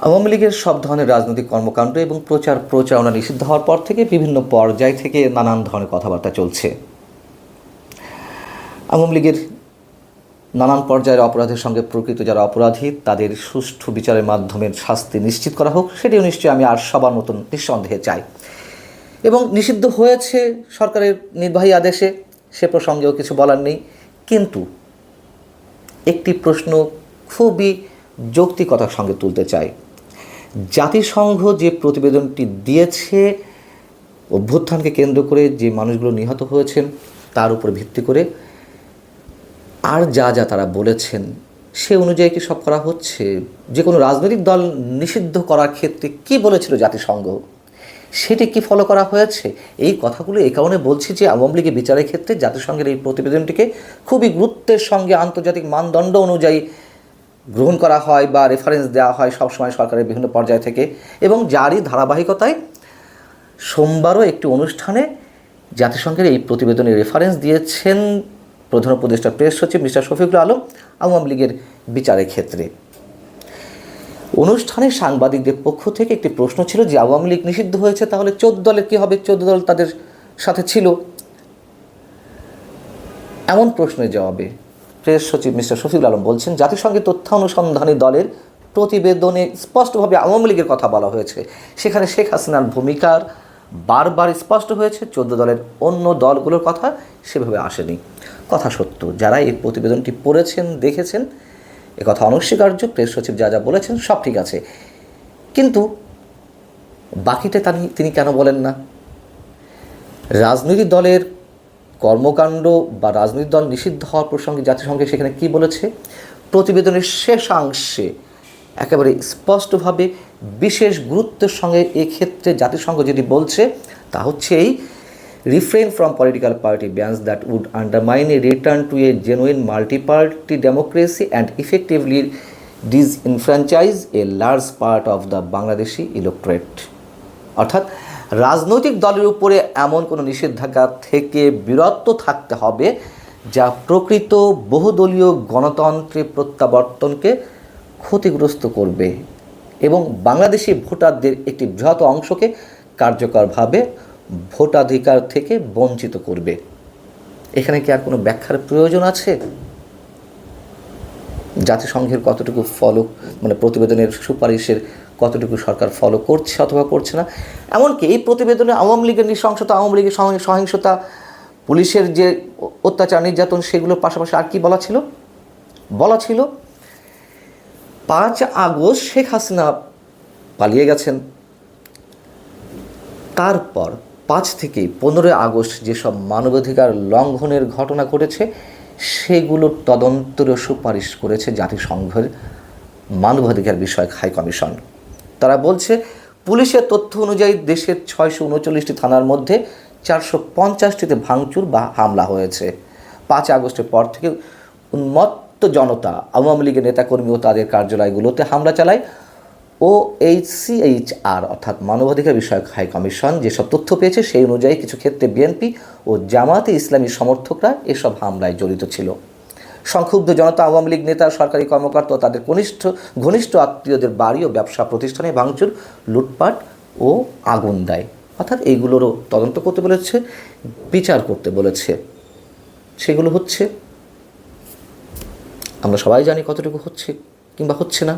আওয়ামী লীগের সব ধরনের রাজনৈতিক কর্মকাণ্ড এবং প্রচারণা নিষিদ্ধ হওয়ার পর থেকে বিভিন্ন পর্যায় থেকে নানান ধরনের কথাবার্তা চলছে। আওয়ামী লীগের নানান পর্যায়ের অপরাধের সঙ্গে প্রকৃত যারা অপরাধী তাদের সুষ্ঠু বিচারের মাধ্যমে শাস্তি নিশ্চিত করা হোক, সেটিও নিশ্চয়ই আমি আর সবার মতন নিঃসন্দেহে চাই। এবং নিষিদ্ধ হয়েছে সরকারের নির্বাহী আদেশে, সে প্রসঙ্গেও কিছু বলার নেই। কিন্তু একটি প্রশ্ন খুবই যৌক্তিকতার সঙ্গে তুলতে চাই। জাতিসংঘ যে প্রতিবেদনটি দিয়েছে অভ্যুত্থানকে কেন্দ্র করে যে মানুষগুলো নিহত হয়েছেন তার উপর ভিত্তি করে আর যা যা তারা বলেছেন সে অনুযায়ী কি সব করা হচ্ছে? যে কোনো রাজনৈতিক দল নিষিদ্ধ করার ক্ষেত্রে কি বলেছিল জাতিসংঘ, সেটি কি ফলো করা হয়েছে? এই কথাগুলো এই কারণে বলছি যে আওয়ামী লীগের বিচারের ক্ষেত্রে জাতিসংঘের এই প্রতিবেদনটিকে খুবই গুরুত্বের সঙ্গে আন্তর্জাতিক মানদণ্ড অনুযায়ী গ্রহণ করা হয় বা রেফারেন্স দেওয়া হয় সবসময় সরকারের বিভিন্ন পর্যায় থেকে। এবং যারই ধারাবাহিকতায় সোমবারও একটি অনুষ্ঠানে জাতিসংঘের এই প্রতিবেদনের রেফারেন্স দিয়েছেন প্রধান উপদেষ্টা প্রেস সচিব মিস্টার শফিকুল আলম আওয়ামী লীগের বিচারের ক্ষেত্রে। অনুষ্ঠানে সাংবাদিকদের পক্ষ থেকে একটি প্রশ্ন ছিল যে আওয়ামী লীগ নিষিদ্ধ হয়েছে, তাহলে 14 দলের কী হবে? 14 দল তাদের সাথে ছিল। এমন প্রশ্নের জবাবে প্রেস সচিব মিস্টার শফিকুল আলম বলছেন, জাতিসংঘের তথ্য অনুসন্ধানী দলের প্রতিবেদনে স্পষ্টভাবে আওয়ামী লীগের কথা বলা হয়েছে। সেখানে শেখ হাসিনার ভূমিকার বারবার স্পষ্ট হয়েছে, 14 দলের অন্য দলগুলোর কথা সেভাবে আসেনি। কথা সত্য, যারা এই প্রতিবেদনটি পড়েছেন দেখেছেন, একথা অনস্বীকার্য। প্রেস সচিব যা যা বলেছেন সব ঠিক আছে, কিন্তু বাকিটা তিনি কেন বলেন না? রাজনৈতিক দলের কর্মকাণ্ড বা রাজনৈতিক দল নিষিদ্ধ হওয়ার প্রসঙ্গে জাতিসংঘে সেখানে কি বলেছে? প্রতিবেদনের শেষাংশে একেবারে স্পষ্টভাবে বিশেষ গুরুত্বের সঙ্গে এক্ষেত্রে জাতিসংঘ যেটি বলছে তা হচ্ছে এই refrain from political party bans that would undermine a return to a genuine multi-party democracy and effectively disenfranchise a large part of the Bangladeshi electorate। অর্থাৎ রাজনৈতিক দলের উপরে এমন কোনো নিষেধাজ্ঞা থেকে বিরত থাকতে হবে যা প্রকৃত বহুদলীয় গণতন্ত্রের প্রত্যাবর্তনকে ক্ষতিগ্রস্ত করবে এবং বাংলাদেশি ভোটারদের একটি বৃহৎ অংশকে কার্যকরভাবে ভোটাধিকার থেকে বঞ্চিত করবে। এখানে কি আর কোনো ব্যাখ্যার প্রয়োজন আছে? জাতিসংঘের কতটুকু প্রতিবেদনের সুপারিশের কতটুকু সরকার ফলো করছে অথবা করছে না? এমনকি এই প্রতিবেদনে আওয়ামী লীগের নৃশংসতা, আওয়ামী লীগের সহিংসতা, পুলিশের যে অত্যাচার নির্যাতন, সেগুলোর পাশাপাশি আর কি বলা ছিল 5 আগস্ট শেখ হাসিনা পালিয়ে গেছেন, তারপর 5 থেকে 15 আগস্ট যেসব মানবাধিকার লঙ্ঘনের ঘটনা ঘটেছে সেগুলোর তদন্তের সুপারিশ করেছে জাতিসংঘের মানবাধিকার বিষয়ক হাই কমিশন। তারা বলছে পুলিশের তথ্য অনুযায়ী দেশের 639টি থানার মধ্যে 450টিতে ভাঙচুর বা হামলা হয়েছে। 5 আগস্টের পর থেকে উন্মত্ত জনতা আওয়ামী লীগের নেতাকর্মী ও তাদের কার্যালয়গুলোতে হামলা চালায়। OHCHR অর্থাৎ মানবাধিকার বিষয়ক হাই কমিশন যেসব তথ্য পেয়েছে সেই অনুযায়ী কিছু ক্ষেত্রে বিএনপি ও জামায়াতে ইসলামী সমর্থকরা এসব হামলায় জড়িত ছিল। সংক্ষুব্ধ জনতা আওয়ামী লীগ নেতা, সরকারি কর্মকর্তা ও তাদের ঘনিষ্ঠ আত্মীয়দের বাড়ি ও ব্যবসা প্রতিষ্ঠানে ভাঙচুর, লুটপাট ও আগুন দেয়। অর্থাৎ এইগুলোরও তদন্ত করতে বলেছে, বিচার করতে বলেছে। সেগুলো হচ্ছে, আমরা সবাই জানি কতটুকু হচ্ছে কিংবা হচ্ছে না।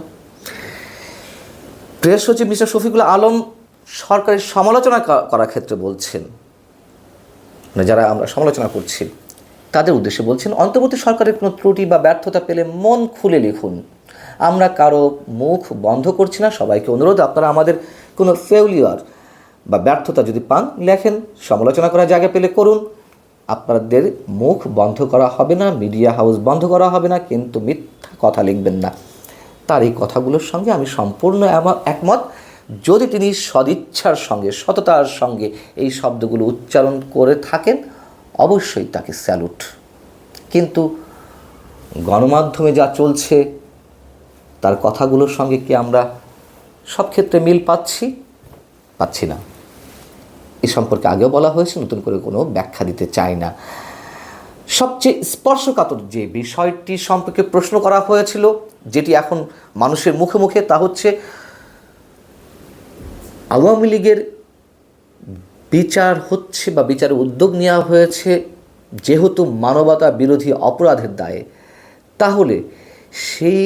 প্রেস সচিব মিস্টার শফিকুল আলম সরকারের সমালোচনা করার ক্ষেত্রে বলছেন, যারা আমরা সমালোচনা করছি তাদের উদ্দেশ্যে বলছেন, অন্তর্বর্তী সরকারের কোনো ত্রুটি বা ব্যর্থতা পেলে মন খুলে লিখুন। আমরা কারো মুখ বন্ধ করছি না। সবাইকে অনুরোধ, আপনারা আমাদের কোনো ফেউলিয়ার বা ব্যর্থতা যদি পান লেখেন, সমালোচনা করার জায়গা পেলে করুন। আপনাদের মুখ বন্ধ করা হবে না, মিডিয়া হাউস বন্ধ করা হবে না, কিন্তু মিথ্যা কথা লিখবেন না। তার এই কথাগুলোর সঙ্গে আমি সম্পূর্ণ একমত। যদি তিনি সদিচ্ছার সঙ্গে, সততার সঙ্গে এই শব্দগুলো উচ্চারণ করে থাকেন, অবশ্যই তাকে স্যালুট। কিন্তু গণমাধ্যমে যা চলছে তার কথাগুলোর সঙ্গে কি আমরা সব ক্ষেত্রে মিল পাচ্ছি না। এ সম্পর্কে আগেও বলা হয়েছে, নতুন করে কোনো ব্যাখ্যা দিতে চাই না। সবচেয়ে স্পর্শকাতর যে বিষয়টি সম্পর্কে প্রশ্ন করা হয়েছিল, যেটি এখন মানুষের মুখে মুখে, তা হচ্ছে আওয়ামী লীগের বিচার হচ্ছে বা বিচারের উদ্যোগ নেওয়া হয়েছে যেহেতু মানবতা বিরোধী অপরাধের দায়ে, তাহলে সেই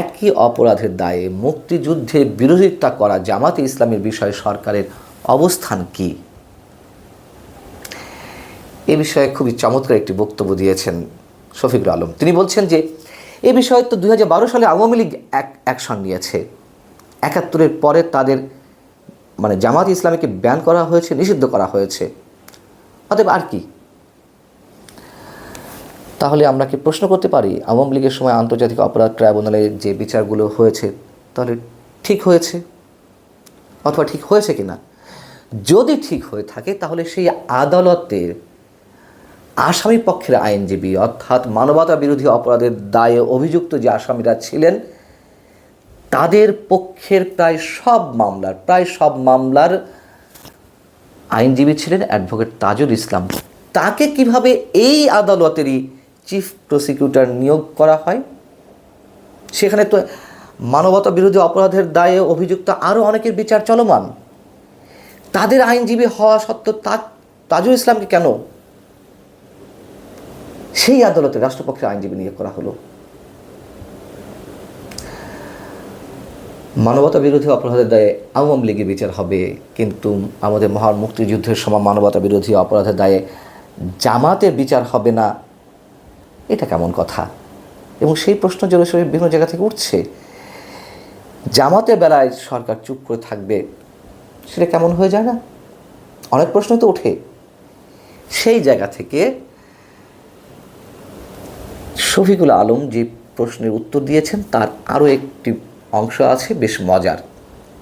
একই অপরাধের দায়ে মুক্তিযুদ্ধের বিরোধিতা করা জামাতে ইসলামের বিষয়ে সরকারের অবস্থান কী? এ বিষয়ে খুবই চমৎকার একটি বক্তব্য দিয়েছেন শফিকুল আলম। তিনি বলছেন যে এ বিষয়ে তো 2012 সালে আওয়ামী লীগ অ্যাকশন নিয়েছে, 71-এর পরে তাদের মানে জামাত ইসলামীকে ব্যান করা হয়েছে, নিষিদ্ধ করা হয়েছে, অতএব আর কি? তাহলে আমরা কি প্রশ্ন করতে পারি আওয়ামী লীগের সময় আন্তর্জাতিক অপরাধ ট্রাইব্যুনালে যে বিচারগুলো হয়েছে তাহলে ঠিক হয়েছে অথবা ঠিক হয়েছে কিনা? যদি ঠিক হয়ে থাকে তাহলে সেই আদালতের আসামি পক্ষের আইনজীবী অর্থাৎ মানবতা বিরোধী অপরাধের দায়ে অভিযুক্ত যে আসামিরা ছিলেন তাদের পক্ষের প্রায় সব মামলার আইনজীবী ছিলেন অ্যাডভোকেট তাজুল ইসলাম। তাকে কিভাবে এই আদালতেরই চিফ প্রসিকিউটর নিয়োগ করা হয়? সেখানে তো মানবতা বিরোধী অপরাধের দায়ে অভিযুক্ত আরও অনেকের বিচার চলমান। তাদের আইনজীবী হওয়া সত্ত্বেও তাজুল ইসলামকে কেন সেই আদালতে রাষ্ট্রপক্ষের আইনজীবী নিয়োগ করা হলো? মানবতা বিরোধী অপরাধের দায়ে আওয়ামী লীগের বিচার হবে, কিন্তু আমাদের মহান মুক্তিযুদ্ধের সময় মানবতা বিরোধী অপরাধের দায়ে জামাতের বিচার হবে না, এটা কেমন কথা? এবং সেই প্রশ্ন জোরেশোরে বিভিন্ন জায়গা থেকে উঠছে। জামাতের বেলায় সরকার চুপ করে থাকবে, সেটা কেমন হয়ে যায় না? অনেক প্রশ্ন তো ওঠে। সেই জায়গা থেকে শফিকুল আলম যে প্রশ্নের উত্তর দিয়েছেন তার আরও একটি অংশ আছে বেশ মজার।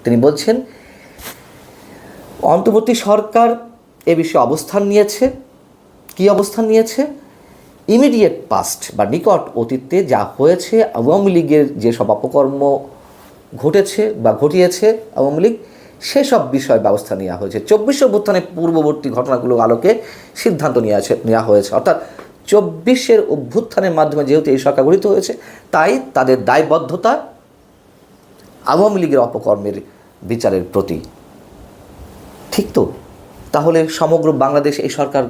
তিনি বলছেন অন্তর্বর্তী সরকার এ বিষয়ে অবস্থান নিয়েছে। কি অবস্থান নিয়েছে? ইমিডিয়েট পাস্ট বা নিকট অতীতে যা হয়েছে, আওয়ামী লীগের যেসব অপকর্ম ঘটেছে বা ঘটিয়েছে আওয়ামী লীগ, সেসব বিষয় ব্যবস্থা নেওয়া হয়েছে। 24 অভ্যুত্থানের পূর্ববর্তী ঘটনাগুলো আলোকে সিদ্ধান্ত নেওয়া হয়েছে। অর্থাৎ 24-এর অভ্যুত্থানের মাধ্যমে যেহেতু এই সরকার গঠিত হয়েছে, তাই তাদের দায়বদ্ধতা আওয়ামী লীগের অপকর্মের বিচারের প্রতি। ঠিক তো? তাহলে সমগ্র বাংলাদেশ এই সরকার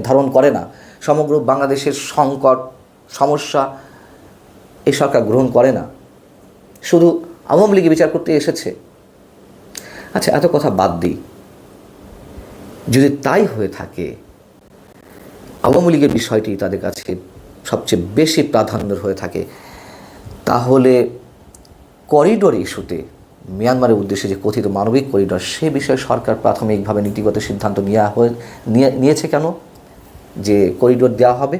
ধারণ করে না, সমগ্র বাংলাদেশের সংকট সমস্যা এই সরকার গ্রহণ করে না, শুধু আওয়ামী লীগের বিচার করতে এসেছে। আচ্ছা, এত কথা বাদ দিই। যদি তাই হয়ে থাকে, আওয়ামী লীগের বিষয়টি তাদের কাছে সবচেয়ে বেশি প্রাধান্য হয়ে থাকে, তাহলে করিডোর ইস্যুতে মিয়ানমারের উদ্দেশ্যে যে কথিত মানবিক করিডোর, সে বিষয়ে সরকার প্রাথমিকভাবে নীতিগত সিদ্ধান্ত নিয়েছে কেন যে করিডোর দেওয়া হবে?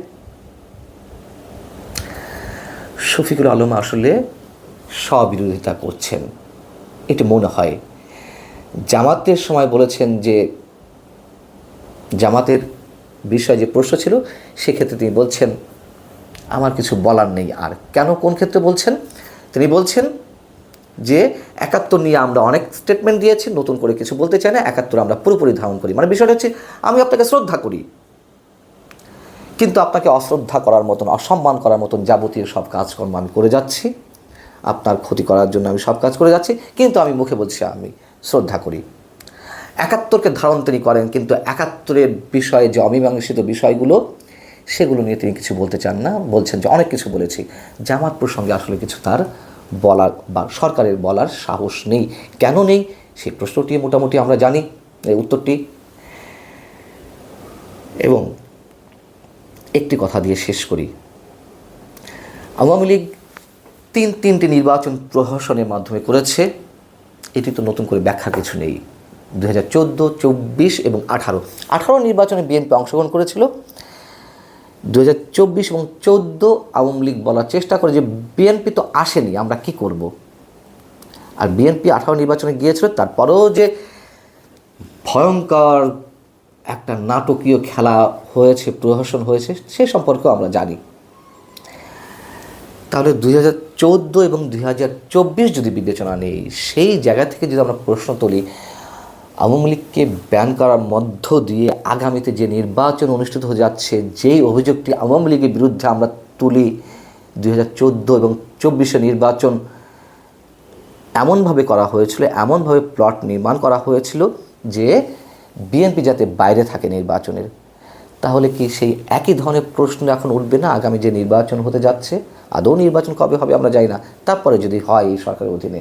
শফিকুল আলম আসলে স্ববিরোধিতা করছেন, এটি মনে হয়। জামাতের সময় বলেছেন যে জামাতের বিষয়ে যে প্রশ্ন ছিল সেক্ষেত্রে তিনি বলছেন আমার কিছু বলার নেই। আর কেন, কোন ক্ষেত্রে বলছেন? তিনি বলছেন যে 71 নিয়ে আমরা অনেক স্টেটমেন্ট দিয়েছি, নতুন করে কিছু বলতে চাই না, 71 আমরা পুরোপুরি ধারণ করি। মানে বিষয়টা হচ্ছে আমি আপনাকে শ্রদ্ধা করি, কিন্তু আপনাকে অশ্রদ্ধা করার মতন, অসম্মান করার মতন যাবতীয় সব কাজকর্ম আমি করে যাচ্ছি, আপনার ক্ষতি করার জন্য আমি সব কাজ করে যাচ্ছি, কিন্তু আমি মুখে বলছি আমি শ্রদ্ধা করি। 71-কে ধারণ তিনি করেন, কিন্তু 71-এর বিষয়ে যে অমীমাংসিত বিষয়গুলো সেগুলো নিয়ে তিনি কিছু বলতে চান না। বলছেন যে অনেক কিছু বলেছি, জামাত প্রসঙ্গে আসলে কিছু তার বলার বা সরকারের বলার সাহস নেই। কেন নেই সেই প্রশ্নটি মোটামুটি আমরা জানি, এই উত্তরটি। এবং একটি কথা দিয়ে শেষ করি, আওয়ামী লীগ তিনটি নির্বাচন প্রহসনের মাধ্যমে করেছে, এটি তো নতুন করে ব্যাখ্যা কিছু নেই। 2014, 24 এবং 18 নির্বাচনে বিএনপি অংশগ্রহণ করেছিল। 2024 এবং 14 আওয়ামী লীগ বলার চেষ্টা করে যে বিএনপি তো আসেনি, আমরা কি করব? আর বিএনপি 18 নির্বাচনে গিয়েছিল, তারপরেও যে ভয়ঙ্কর একটা নাটকীয় খেলা হয়েছে, প্রহসন হয়েছে, সে সম্পর্কেও আমরা জানি। তাহলে 2014 এবং 2024 যদি বিবেচনা নেই, সেই জায়গা থেকে যদি আমরা প্রশ্ন তুলি, আওয়ামী লীগকে ব্যান করার মধ্য দিয়ে আগামীতে যে নির্বাচন অনুষ্ঠিত হয়ে যাচ্ছে, যেই অভিযোগটি আওয়ামী লীগের বিরুদ্ধে আমরা তুলি, 2014 এবং 24 নির্বাচন এমনভাবে করা হয়েছিল, এমনভাবে প্লট নির্মাণ করা হয়েছিল যে বিএনপি যাতে বাইরে থাকে নির্বাচনের। তাহলে কি সেই একই ধরনের প্রশ্ন এখন উঠবে না আগামী যে নির্বাচন হতে যাচ্ছে? আদৌ নির্বাচন কবে হবে আমরা জানি না, তারপরে যদি হয় এই সরকারের অধীনে